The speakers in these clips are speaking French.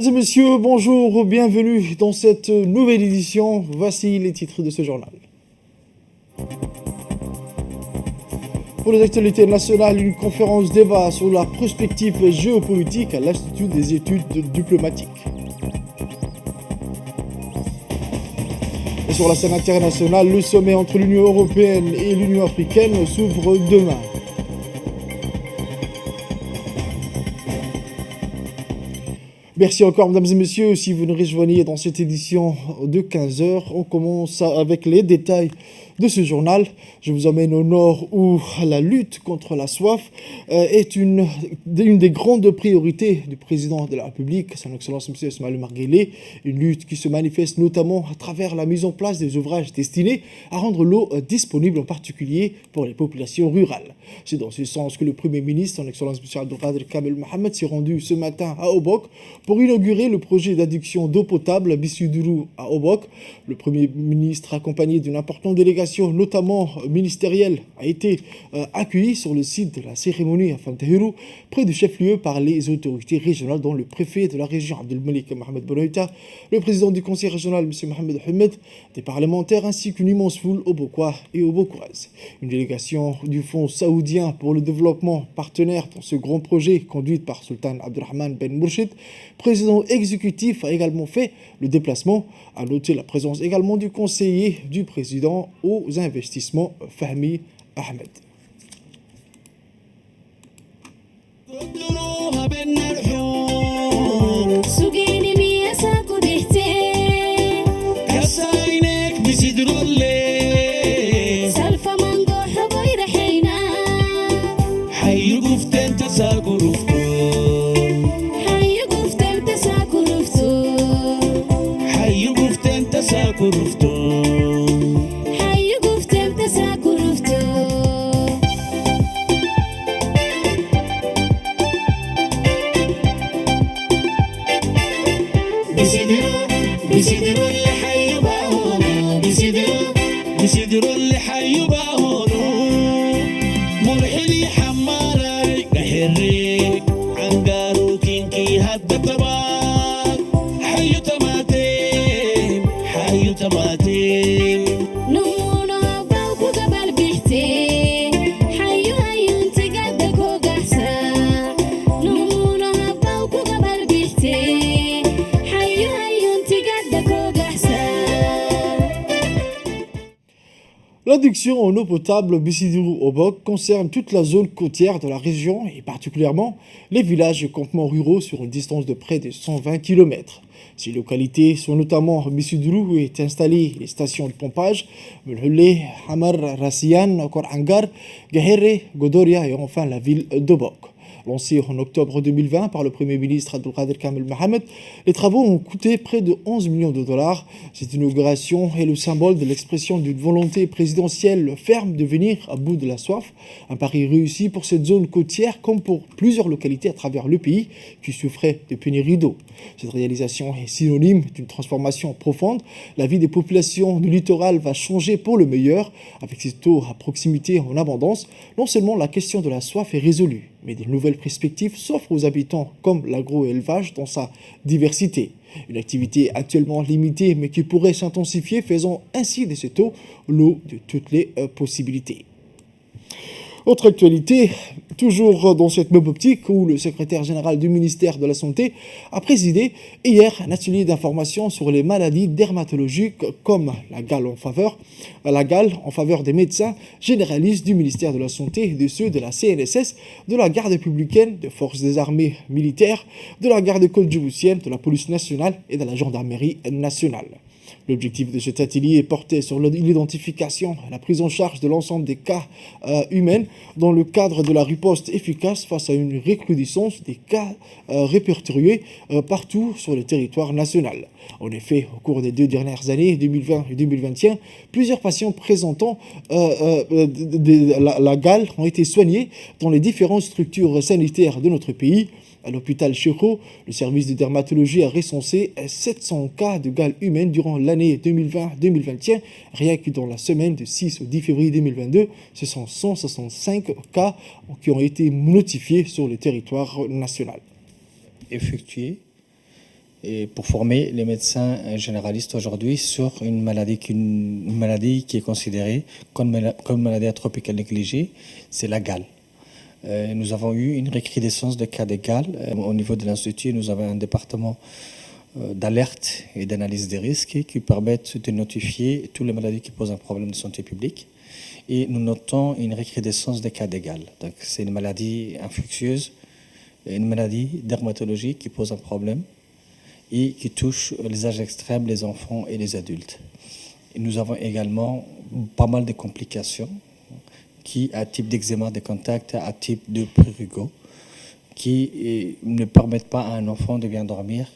Mesdames et messieurs, bonjour, bienvenue dans cette nouvelle édition. Voici les titres de ce journal. Pour les actualités nationales, une conférence débat sur la prospective géopolitique à l'Institut des études diplomatiques. Et sur la scène internationale, le sommet entre l'Union européenne et l'Union africaine s'ouvre demain. Merci encore, mesdames et messieurs. Si vous nous rejoignez dans cette édition de 15h, on commence avec les détails de ce journal. Je vous emmène au nord où la lutte contre la soif est une des grandes priorités du président de la République, son Excellence M. Ismaël Omar Guelleh. Une lutte qui se manifeste notamment à travers la mise en place des ouvrages destinés à rendre l'eau disponible, en particulier pour les populations rurales. C'est dans ce sens que le Premier ministre, son Excellence M. Abdelkader Kamel Mohamed, s'est rendu ce matin à Obok pour inaugurer le projet d'adduction d'eau potable à Bissidurou à Obok. Le Premier ministre, accompagné d'une importante délégation, notamment ministérielle, a été accueilli sur le site de la cérémonie à Fantahirou, près du chef-lieu, par les autorités régionales, dont le préfet de la région, Abdelmalik Mohamed Bonoïta, le président du conseil régional, M. Mohamed Ahmed, des parlementaires, ainsi qu'une immense foule aubokois et aubokoises. Une délégation du Fonds saoudien pour le développement partenaire dans ce grand projet, conduite par Sultan Abdelrahman Ben Mourchid, président exécutif, a également fait le déplacement. À noter la présence également du conseiller du président aux investissements, Fahmi Ahmed. L'adduction en eau potable Bissidurou-Obok concerne toute la zone côtière de la région et particulièrement les villages et campements ruraux sur une distance de près de 120 km. Ces localités sont notamment Bissidurou où est installée les stations de pompage, Melhulé, Hamar, Rassian, Korangar, Gahere, Godoria et enfin la ville d'Obok. Lancé en octobre 2020 par le Premier ministre Abdelkader Kamel Mohamed, les travaux ont coûté près de 11 millions de dollars. Cette inauguration est le symbole de l'expression d'une volonté présidentielle ferme de venir à bout de la soif. Un pari réussi pour cette zone côtière comme pour plusieurs localités à travers le pays qui souffraient de pénurie d'eau. Cette réalisation est synonyme d'une transformation profonde. La vie des populations du littoral va changer pour le meilleur. Avec cette eau à proximité en abondance, non seulement la question de la soif est résolue, mais des nouvelles perspectives s'offrent aux habitants comme l'agro-élevage dans sa diversité. Une activité actuellement limitée mais qui pourrait s'intensifier, faisant ainsi de cette eau l'eau de toutes les possibilités. Autre actualité, toujours dans cette même optique où le secrétaire général du ministère de la Santé a présidé hier un atelier d'information sur les maladies dermatologiques comme la gale en faveur des médecins généralistes du ministère de la Santé et de ceux de la CNSS, de la garde républicaine, des forces des armées militaires, de la garde côte djiboutienne, de la police nationale et de la gendarmerie nationale. L'objectif de cet atelier portait sur l'identification et la prise en charge de l'ensemble des cas humains dans le cadre de la riposte efficace face à une recrudescence des cas répertoriés partout sur le territoire national. En effet, au cours des 2 dernières années, 2020 et 2021, plusieurs patients présentant la gale ont été soignés dans les différentes structures sanitaires de notre pays. À l'hôpital Cheko, le service de dermatologie a recensé 700 cas de gale humaine durant l'année 2020-2021. Rien que dans la semaine de 6 au 10 février 2022, ce sont 165 cas qui ont été notifiés sur le territoire national. Effectué et pour former les médecins généralistes aujourd'hui sur une maladie qui est considérée comme maladie atropicale négligée, c'est la gale. Nous avons eu une recrudescence de cas de gale. Au niveau de l'Institut, nous avons un département d'alerte et d'analyse des risques qui permettent de notifier toutes les maladies qui posent un problème de santé publique. Et nous notons une recrudescence des cas de gale. Donc, c'est une maladie infectieuse, une maladie dermatologique qui pose un problème et qui touche les âges extrêmes, les enfants et les adultes. Et nous avons également pas mal de complications à type d'eczéma de contact, à type de prurigo, qui ne permettent pas à un enfant de bien dormir.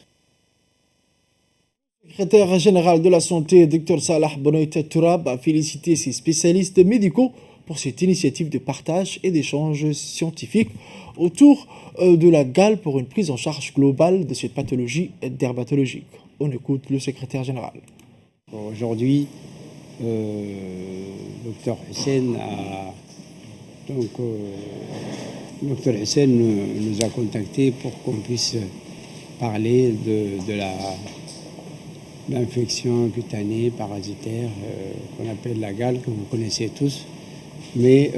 Le secrétaire général de la Santé, Dr Salah Bonoïta Tourab, a félicité ses spécialistes médicaux pour cette initiative de partage et d'échange scientifique autour de la gale pour une prise en charge globale de cette pathologie dermatologique. On écoute le secrétaire général. Aujourd'hui, Dr Hussein nous a contactés pour qu'on puisse parler de l'infection cutanée parasitaire qu'on appelle la gale, que vous connaissez tous, mais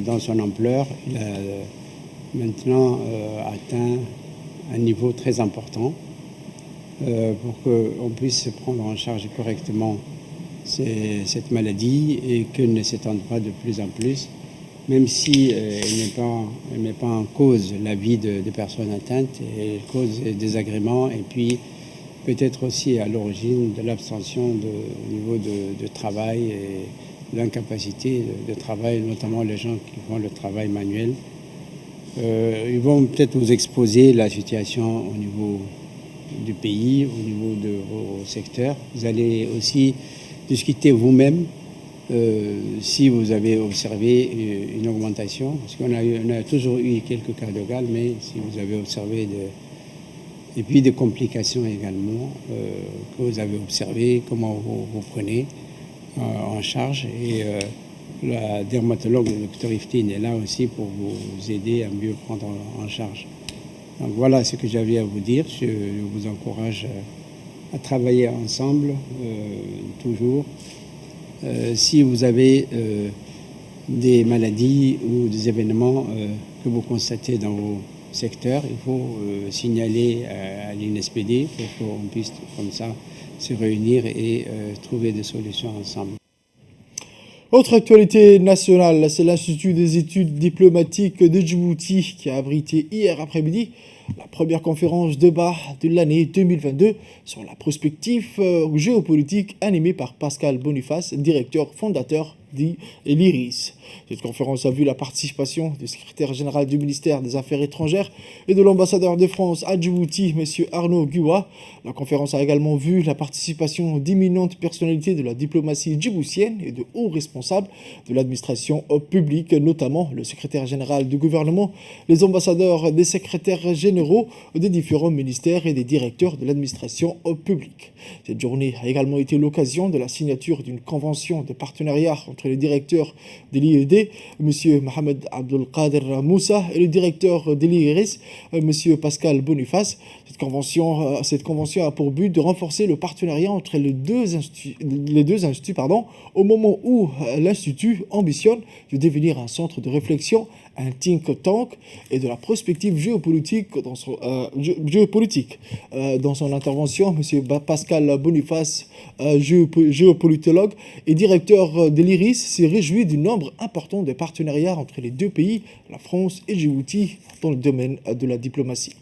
dans son ampleur, il a maintenant atteint un niveau très important pour qu'on puisse prendre en charge correctement cette maladie et qu'elle ne s'étende pas de plus en plus, même si elle met pas en cause la vie des personnes atteintes, elle cause des désagréments et puis peut-être aussi à l'origine de l'abstention au niveau de travail et l'incapacité de travail, notamment les gens qui font le travail manuel. Ils vont peut-être vous exposer la situation au niveau du pays, au niveau de vos secteurs. Vous allez aussi discuter vous-même si vous avez observé une augmentation, parce qu'on a toujours eu quelques cas de gale, mais si vous avez observé et puis des complications également que vous avez observées, comment vous prenez en charge. Et la dermatologue, le docteur Iftine, est là aussi pour vous aider à mieux prendre en charge. Donc voilà ce que j'avais à vous dire. Je vous encourage à travailler ensemble, toujours. Si vous avez des maladies ou des événements que vous constatez dans vos secteurs, il faut signaler à l'INSPD pour qu'on puisse comme ça se réunir et trouver des solutions ensemble. Autre actualité nationale, c'est l'Institut des études diplomatiques de Djibouti qui a abrité hier après-midi la première conférence débat de l'année 2022 sur la prospective géopolitique animée par Pascal Boniface, directeur fondateur l'IRIS. Cette conférence a vu la participation du secrétaire général du ministère des Affaires étrangères et de l'ambassadeur de France à Djibouti, M. Arnaud Guwa. La conférence a également vu la participation d'éminentes personnalités de la diplomatie djiboutienne et de hauts responsables de l'administration publique, notamment le secrétaire général du gouvernement, les ambassadeurs, des secrétaires généraux des différents ministères et des directeurs de l'administration publique. Cette journée a également été l'occasion de la signature d'une convention de partenariat entre les directeurs de l'IED, M. Mohamed Abdelkader Moussa, et le directeur de l'IRIS, M. Pascal Boniface. Cette convention a pour but de renforcer le partenariat entre les deux instituts, au moment où l'Institut ambitionne de devenir un centre de réflexion, un think tank et de la prospective géopolitique. Dans son intervention, M. Pascal Boniface, géopolitologue et directeur de l'IRIS, s'est réjoui du nombre important de partenariats entre les deux pays, la France et Djibouti, dans le domaine de la diplomatie.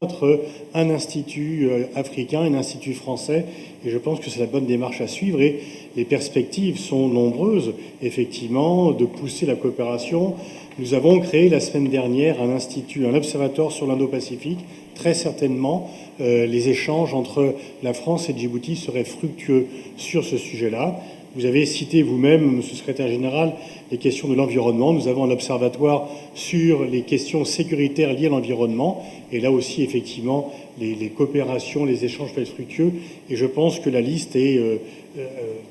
Entre un institut africain, un institut français, et je pense que c'est la bonne démarche à suivre, et les perspectives sont nombreuses, effectivement, de pousser la coopération. Nous avons créé la semaine dernière un institut, un observatoire sur l'Indo-Pacifique. Très certainement, les échanges entre la France et Djibouti seraient fructueux sur ce sujet-là. Vous avez cité vous-même, Monsieur le Secrétaire général, les questions de l'environnement. Nous avons un observatoire sur les questions sécuritaires liées à l'environnement. Et là aussi, effectivement, les coopérations, les échanges peuvent être fructueux. Et je pense que la liste est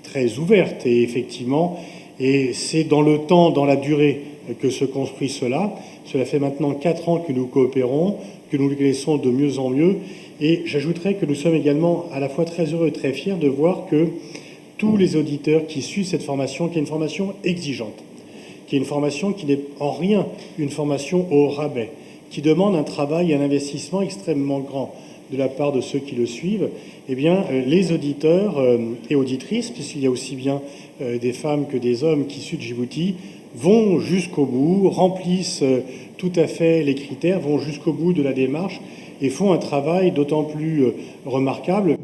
très ouverte. Et effectivement, Et c'est dans le temps, dans la durée, que se construit cela. Cela fait maintenant 4 ans que nous coopérons, que nous les connaissons de mieux en mieux. Et j'ajouterais que nous sommes également à la fois très heureux et très fiers de voir que tous les auditeurs qui suivent cette formation, qui est une formation exigeante, qui est une formation qui n'est en rien une formation au rabais, qui demande un travail et un investissement extrêmement grand de la part de ceux qui le suivent, eh bien, les auditeurs et auditrices, puisqu'il y a aussi bien des femmes que des hommes qui suivent Djibouti, vont jusqu'au bout, remplissent tout à fait les critères, vont jusqu'au bout de la démarche et font un travail d'autant plus remarquable.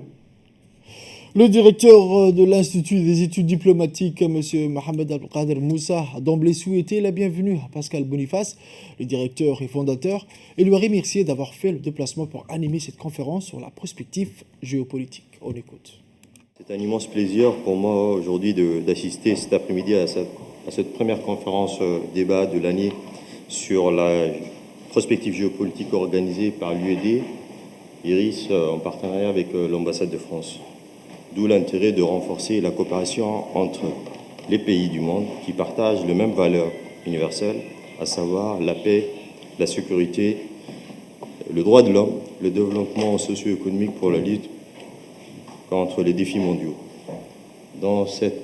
Le directeur de l'Institut des études diplomatiques, M. Mohamed Abdelkader Moussa, a d'emblée souhaité la bienvenue à Pascal Boniface, le directeur et fondateur, et lui a remercié d'avoir fait le déplacement pour animer cette conférence sur la prospective géopolitique. On écoute. C'est un immense plaisir pour moi aujourd'hui d'assister cet après-midi à cette première conférence débat de l'année sur la prospective géopolitique organisée par l'UED, IRIS, en partenariat avec l'ambassade de France. D'où l'intérêt de renforcer la coopération entre les pays du monde qui partagent les mêmes valeurs universelles, à savoir la paix, la sécurité, le droit de l'homme, le développement socio-économique pour la lutte contre les défis mondiaux. Dans cette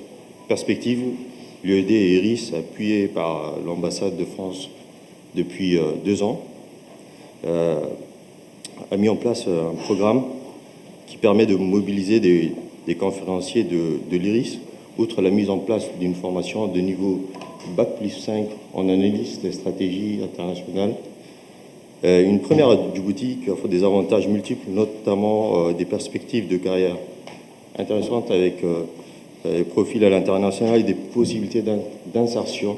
perspective, l'UED et IRIS, appuyés par l'ambassade de France depuis 2 ans, a mis en place un programme qui permet de mobiliser des conférenciers de l'IRIS, outre la mise en place d'une formation de niveau Bac+5 en analyse des stratégies internationales. Une première à Djibouti qui offre des avantages multiples, notamment des perspectives de carrière intéressantes avec des profils à l'international et des possibilités d'insertion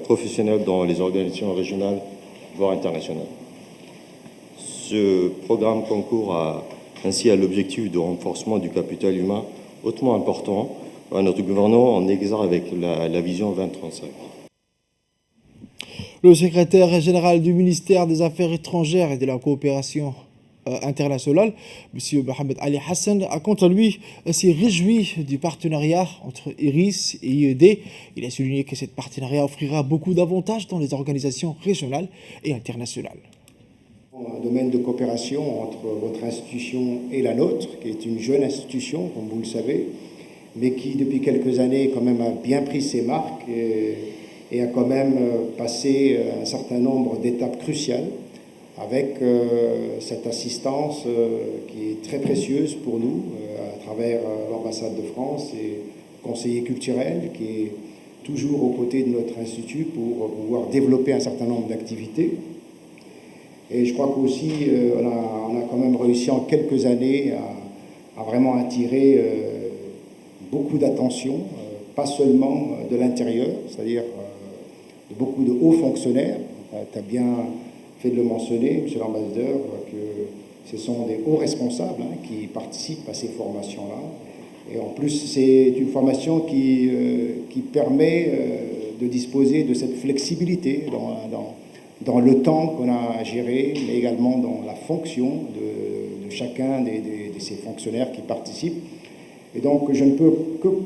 professionnelle dans les organisations régionales, voire internationales. Ce programme concourt ainsi à l'objectif de renforcement du capital humain hautement important à notre gouvernement en exergue avec la vision 2035. Le secrétaire général du ministère des Affaires étrangères et de la coopération internationale, M. Mohamed Ali Hassan, a quant à lui s'est réjoui du partenariat entre IRIS et IED. Il a souligné que ce partenariat offrira beaucoup d'avantages dans les organisations régionales et internationales. Un domaine de coopération entre votre institution et la nôtre, qui est une jeune institution, comme vous le savez, mais qui, depuis quelques années, quand même, a bien pris ses marques et a quand même passé un certain nombre d'étapes cruciales avec cette assistance qui est très précieuse pour nous à travers l'ambassade de France et le conseiller culturel qui est toujours aux côtés de notre institut pour pouvoir développer un certain nombre d'activités. Et je crois qu'aussi, on a quand même réussi en quelques années à vraiment attirer beaucoup d'attention, pas seulement de l'intérieur, c'est-à-dire de beaucoup de hauts fonctionnaires. Tu as bien fait de le mentionner, monsieur l'ambassadeur, que ce sont des hauts responsables qui participent à ces formations-là. Et en plus, c'est une formation qui permet de disposer de cette flexibilité dans le temps qu'on a géré, mais également dans la fonction de chacun de ces fonctionnaires qui participent. Et donc, je ne peux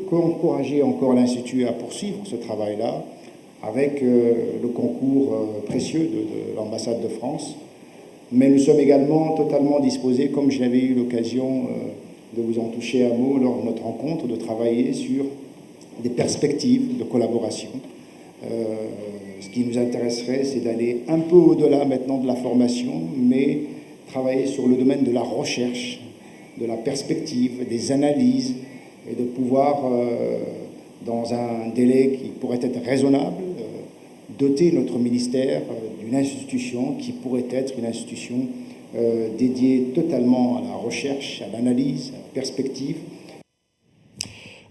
qu'encourager encore l'Institut à poursuivre ce travail-là avec le concours précieux de l'ambassade de France. Mais nous sommes également totalement disposés, comme je l'avais eu l'occasion de vous en toucher un mot lors de notre rencontre, de travailler sur des perspectives de collaboration. Ce qui nous intéresserait, c'est d'aller un peu au-delà maintenant de la formation, mais travailler sur le domaine de la recherche, de la perspective, des analyses, et de pouvoir, dans un délai qui pourrait être raisonnable, doter notre ministère d'une institution qui pourrait être une institution dédiée totalement à la recherche, à l'analyse, à la perspective.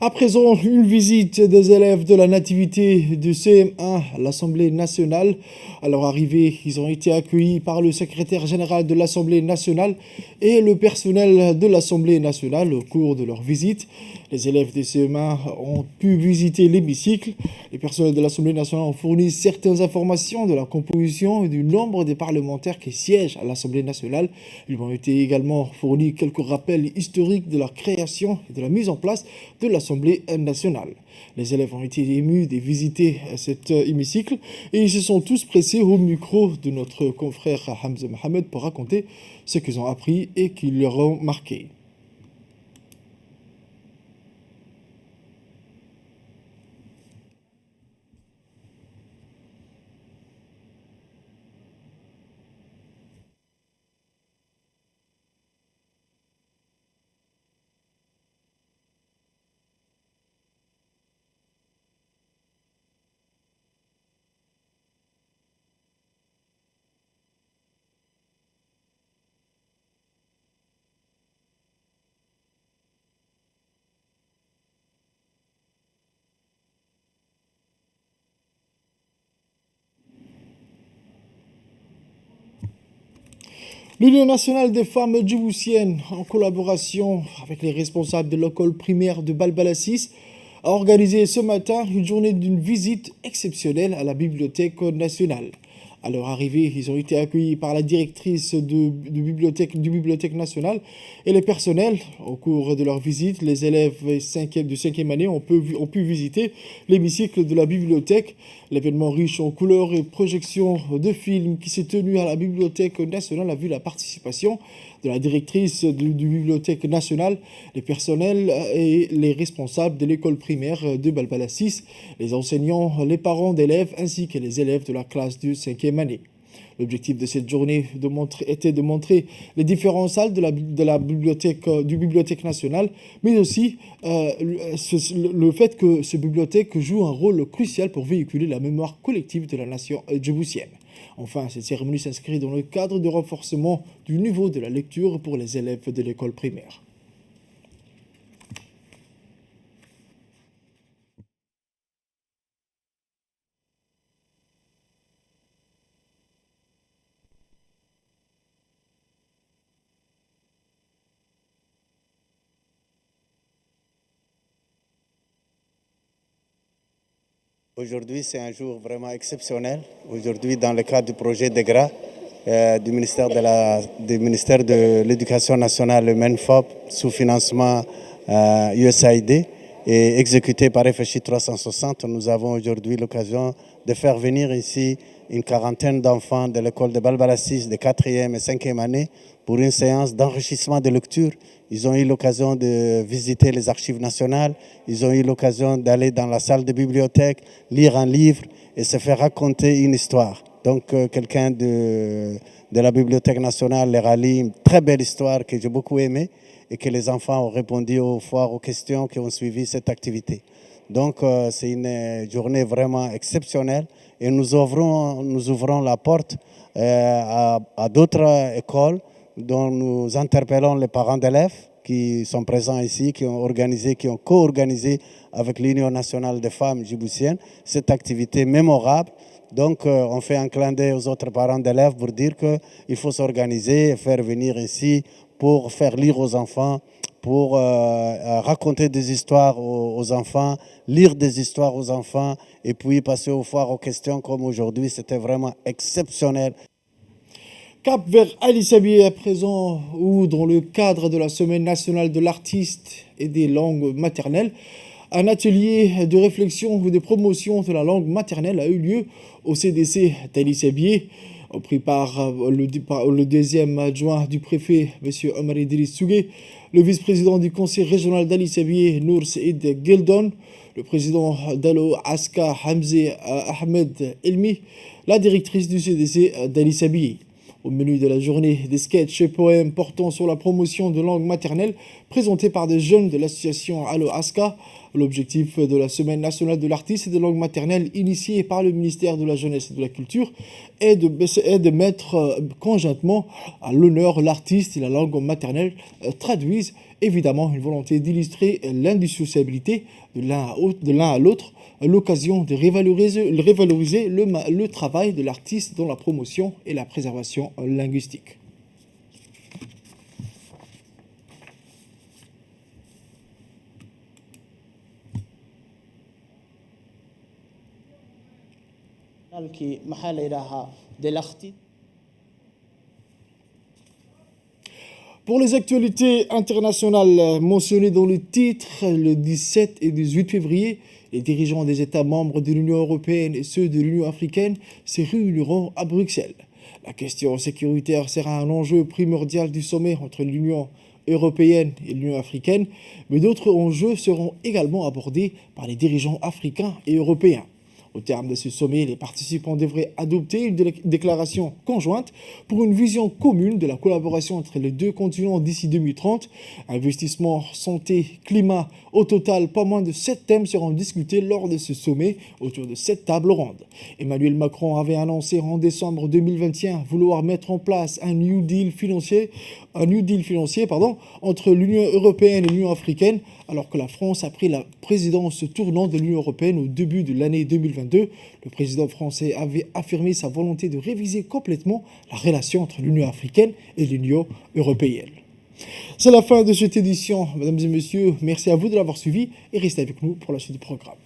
À présent, une visite des élèves de la nativité de CM1 à l'Assemblée nationale. À leur arrivée, ils ont été accueillis par le secrétaire général de l'Assemblée nationale et le personnel de l'Assemblée nationale au cours de leur visite. Les élèves des CM1 ont pu visiter l'hémicycle. Les personnels de l'Assemblée nationale ont fourni certaines informations de la composition et du nombre des parlementaires qui siègent à l'Assemblée nationale. Ils ont été également fournis quelques rappels historiques de la création et de la mise en place de l'Assemblée l'Assemblée nationale. Les élèves ont été émus de visiter cet hémicycle et ils se sont tous pressés au micro de notre confrère Hamza Mohamed pour raconter ce qu'ils ont appris et qui leur ont marqué. L'Union nationale des femmes djiboutiennes, en collaboration avec les responsables de l'école primaire de Balbalassis, a organisé ce matin une journée d'une visite exceptionnelle à la Bibliothèque nationale. À leur arrivée, ils ont été accueillis par la directrice du Bibliothèque nationale et les personnels. Au cours de leur visite, les élèves de 5e année ont pu visiter l'hémicycle de la bibliothèque. L'événement riche en couleurs et projections de films qui s'est tenu à la Bibliothèque nationale a vu la participation de la directrice du Bibliothèque nationale, les personnels et les responsables de l'école primaire de Balbalassis, les enseignants, les parents d'élèves ainsi que les élèves de la classe de 5e année. L'objectif de cette journée était de montrer les différentes salles de la bibliothèque nationale, mais aussi le fait que cette bibliothèque joue un rôle crucial pour véhiculer la mémoire collective de la nation djiboutienne. Enfin, cette cérémonie s'inscrit dans le cadre de renforcement du niveau de la lecture pour les élèves de l'école primaire. Aujourd'hui, c'est un jour vraiment exceptionnel. Aujourd'hui, dans le cadre du projet DEGRA, du ministère de l'Éducation nationale, le MENFOP, sous financement USAID et exécuté par FHI 360, nous avons aujourd'hui l'occasion de faire venir ici une quarantaine d'enfants de l'école de Balbalassis de 4e et 5e année pour une séance d'enrichissement de lecture. Ils ont eu l'occasion de visiter les archives nationales, ils ont eu l'occasion d'aller dans la salle de bibliothèque, lire un livre et se faire raconter une histoire. Donc quelqu'un de la Bibliothèque nationale leur a lu une très belle histoire que j'ai beaucoup aimée et que les enfants ont répondu aux questions qui ont suivi cette activité. Donc c'est une journée vraiment exceptionnelle et nous ouvrons la porte à d'autres écoles dont nous interpellons les parents d'élèves qui sont présents ici, qui ont co-organisé avec l'Union nationale des femmes djiboutiennes cette activité mémorable. Donc on fait un clin d'œil aux autres parents d'élèves pour dire qu'il faut s'organiser et faire venir ici pour faire lire aux enfants, pour raconter des histoires aux enfants, lire des histoires aux enfants et puis passer aux foires aux questions comme aujourd'hui. C'était vraiment exceptionnel. Cap vers Ali Sabié à présent, où dans le cadre de la Semaine nationale de l'artiste et des langues maternelles, un atelier de réflexion ou de promotion de la langue maternelle a eu lieu au CDC d'Ali Sabié, pris par le deuxième adjoint du préfet, M. Omar Idriss Sougué, le vice-président du conseil régional d'Ali Sabié, Nour Saïd Geldon, le président d'Alo Aska, Hamze Ahmed Elmi, la directrice du CDC d'Ali Sabié. Au menu de la journée, des sketchs et poèmes portant sur la promotion de langue maternelle présentés par des jeunes de l'association Allo Aska. L'objectif de la Semaine nationale de l'artiste et de langue maternelle initiée par le ministère de la Jeunesse et de la Culture est de mettre conjointement à l'honneur l'artiste et la langue maternelle traduisent évidemment une volonté d'illustrer l'indissociabilité de l'un à l'autre, l'occasion de revaloriser le travail de l'artiste dans la promotion et la préservation linguistique. Pour les actualités internationales mentionnées dans le titre, le 17 et 18 février, les dirigeants des États membres de l'Union européenne et ceux de l'Union africaine se réuniront à Bruxelles. La question sécuritaire sera un enjeu primordial du sommet entre l'Union européenne et l'Union africaine, mais d'autres enjeux seront également abordés par les dirigeants africains et européens. Au terme de ce sommet, les participants devraient adopter une déclaration conjointe pour une vision commune de la collaboration entre les deux continents d'ici 2030. Investissement, santé, climat. Au total, pas moins de 7 thèmes seront discutés lors de ce sommet autour de cette table ronde. Emmanuel Macron avait annoncé en décembre 2021 vouloir mettre en place un New Deal financier entre l'Union européenne et l'Union africaine, alors que la France a pris la présidence tournant de l'Union européenne au début de l'année 2022. Le président français avait affirmé sa volonté de réviser complètement la relation entre l'Union africaine et l'Union européenne. C'est la fin de cette édition, mesdames et messieurs. Merci à vous de l'avoir suivi et restez avec nous pour la suite du programme.